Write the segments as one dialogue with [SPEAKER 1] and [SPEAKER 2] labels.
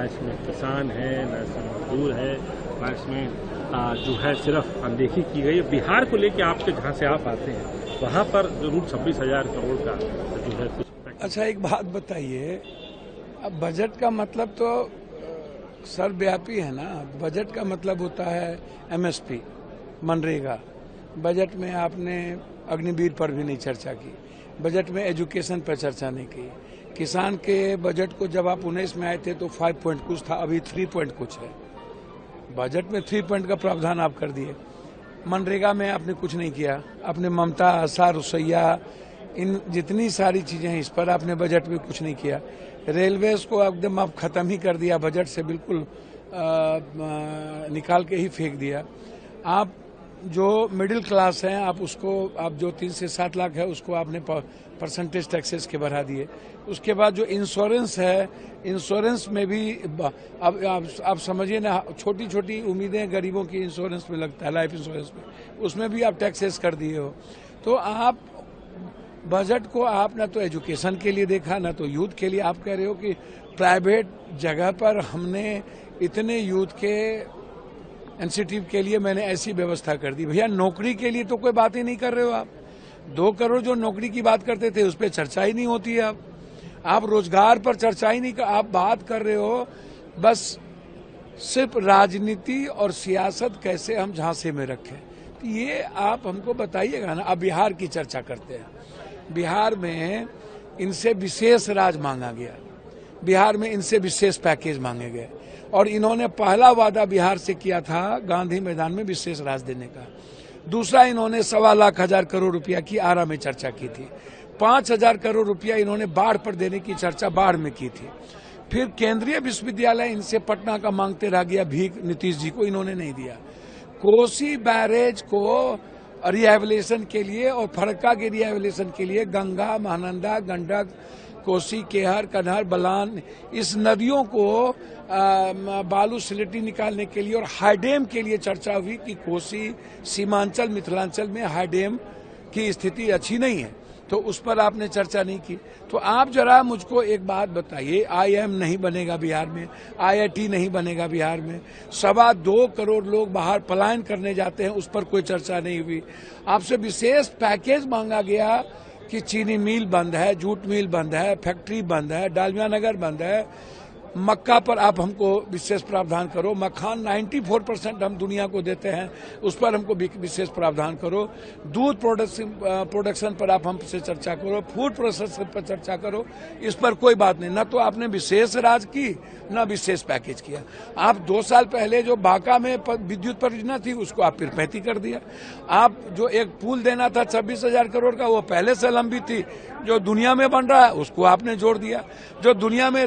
[SPEAKER 1] इसमें किसान है, न इसमें मजदूर है, न इसमें जो है सिर्फ अनदेखी की गई है। बिहार को लेके आपके जहाँ से आप आते हैं वहाँ पर जरूर 26,000 करोड़ का जो है कुछ।
[SPEAKER 2] अच्छा, एक बात बताइए, अब बजट का मतलब तो सर्वव्यापी है ना। बजट का मतलब होता है एमएसपी, मनरेगा। बजट में आपने अग्निवीर पर भी नहीं चर्चा की, बजट में एजुकेशन पर चर्चा नहीं की। किसान के बजट को जब आप 19 में आए थे तो 5 पॉइंट कुछ था, अभी 3 पॉइंट कुछ है। बजट में 3 पॉइंट का प्रावधान आप कर दिए। मनरेगा में आपने कुछ नहीं किया। आपने ममता, आशा, रुसैया, इन जितनी सारी चीजें हैं इस पर आपने बजट में कुछ नहीं किया। रेलवेज को एकदम आप खत्म ही कर दिया, बजट से बिल्कुल निकाल के ही फेंक दिया। आप जो मिडिल क्लास हैं आप उसको, आप जो 3 से 7 लाख है उसको आपने परसेंटेज टैक्सेस के बढ़ा दिए। उसके बाद जो इंश्योरेंस है, इंश्योरेंस में भी अब आप समझिए ना, छोटी छोटी उम्मीदें गरीबों की इंश्योरेंस में लगता है, लाइफ इंश्योरेंस में, उसमें भी आप टैक्सेस कर दिए हो। तो आप बजट को आप ना तो एजुकेशन के लिए देखा, ना तो यूथ के लिए। आप कह रहे हो कि प्राइवेट जगह पर हमने इतने यूथ के इंसेंटिव के लिए मैंने ऐसी व्यवस्था कर दी। भैया, नौकरी के लिए तो कोई बात ही नहीं कर रहे हो आप। 2 करोड़ जो नौकरी की बात करते थे उस पर चर्चा ही नहीं होती है। आप रोजगार पर चर्चा ही नहीं कर, आप बात कर रहे हो बस सिर्फ राजनीति और सियासत कैसे हम झांसे में रखें। तो ये आप हमको बताइएगा ना। अब बिहार की चर्चा करते हैं। बिहार में इनसे विशेष राज मांगा गया, बिहार में इनसे विशेष पैकेज मांगे गए, और इन्होंने पहला वादा बिहार से किया था गांधी मैदान में विशेष राज देने का। दूसरा, इन्होंने 1,25,000 करोड़ रुपया की आरा में चर्चा की थी। 5,000 करोड़ रुपया इन्होंने बाढ़ पर देने की चर्चा बाढ़ में की थी। फिर केंद्रीय विश्वविद्यालय इनसे पटना का मांगते रह गया भीख, नीतीश जी को इन्होंने नहीं दिया। कोसी बैरेज को रिहेबिलिटेशन के लिए और फरक्का के रिहेबिलिटेशन के लिए गंगा, महानंदा, गंडक, कोसी, केहर, कन्हर, बलान, इस नदियों को बालू स्लेटी निकालने के लिए और हाईडेम के लिए चर्चा हुई कि कोसी, सीमांचल, मिथिलांचल में हाईडेम की स्थिति अच्छी नहीं है, तो उस पर आपने चर्चा नहीं की। तो आप जरा मुझको एक बात बताइए, IIM नहीं बनेगा बिहार में, IIT नहीं बनेगा बिहार में, 2.25 करोड़ लोग बाहर पलायन करने जाते हैं, उस पर कोई चर्चा नहीं हुई। आपसे विशेष पैकेज मांगा गया कि चीनी मिल बंद है, जूट मिल बंद है, फैक्ट्री बंद है, डालमिया नगर बंद है, मक्का पर आप हमको विशेष प्रावधान करो। मखान 94% हम दुनिया को देते हैं, उस पर हमको विशेष प्रावधान करो। दूध प्रोडक्शन पर आप हमसे चर्चा करो, फूड प्रोसेसिंग पर चर्चा करो। इस पर कोई बात नहीं। न तो आपने विशेष राज की, न विशेष पैकेज किया। आप 2 साल पहले जो बांका में विद्युत परियोजना थी उसको आप फिर 35 कर दिया। आप जो एक पुल देना था 26,000 करोड़ का, वो पहले से लंबी थी। जो दुनिया में बन रहा है उसको आपने जोड़ दिया। जो दुनिया में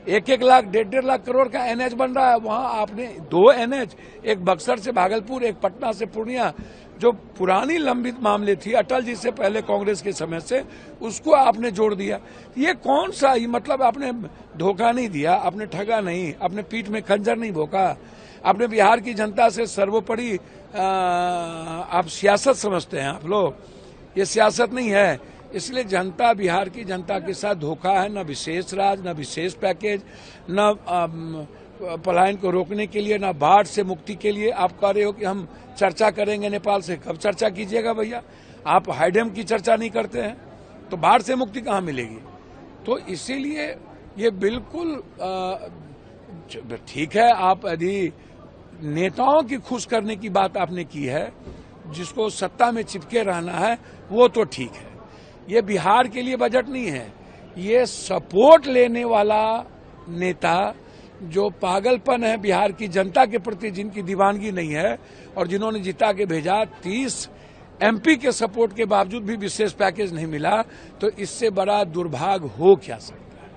[SPEAKER 2] 1-1 लाख, 1.5 लाख करोड़ का NH बन रहा है, वहां आपने 2 NH, एक बक्सर से भागलपुर, एक पटना से पूर्णिया, जो पुरानी लंबित मामले थी अटल जी से पहले कांग्रेस के समय से, उसको आपने जोड़ दिया। ये कौन सा, ये मतलब आपने धोखा नहीं दिया, आपने ठगा नहीं, आपने पीठ में खंजर नहीं भोंका। आपने बिहार की जनता से सर्वोपरि आप सियासत समझते हैं आप लोग, ये सियासत नहीं है। इसलिए जनता, बिहार की जनता के साथ धोखा है। न विशेष राज, न विशेष पैकेज, न पलायन को रोकने के लिए, न बाढ़ से मुक्ति के लिए। आप कह रहे हो कि हम चर्चा करेंगे नेपाल से। कब चर्चा कीजिएगा भैया? आप हाईडेम की चर्चा नहीं करते हैं तो बाढ़ से मुक्ति कहाँ मिलेगी? तो इसीलिए ये बिल्कुल ठीक है। आप यदि नेताओं की खुश करने की बात आपने की है, जिसको सत्ता में चिपके रहना है, वो तो ठीक है। ये बिहार के लिए बजट नहीं है, ये सपोर्ट लेने वाला नेता, जो पागलपन है बिहार की जनता के प्रति, जिनकी दीवानगी नहीं है और जिन्होंने जिता के भेजा, 30 MP के सपोर्ट के बावजूद भी विशेष पैकेज नहीं मिला, तो इससे बड़ा दुर्भाग्य हो क्या सकता है?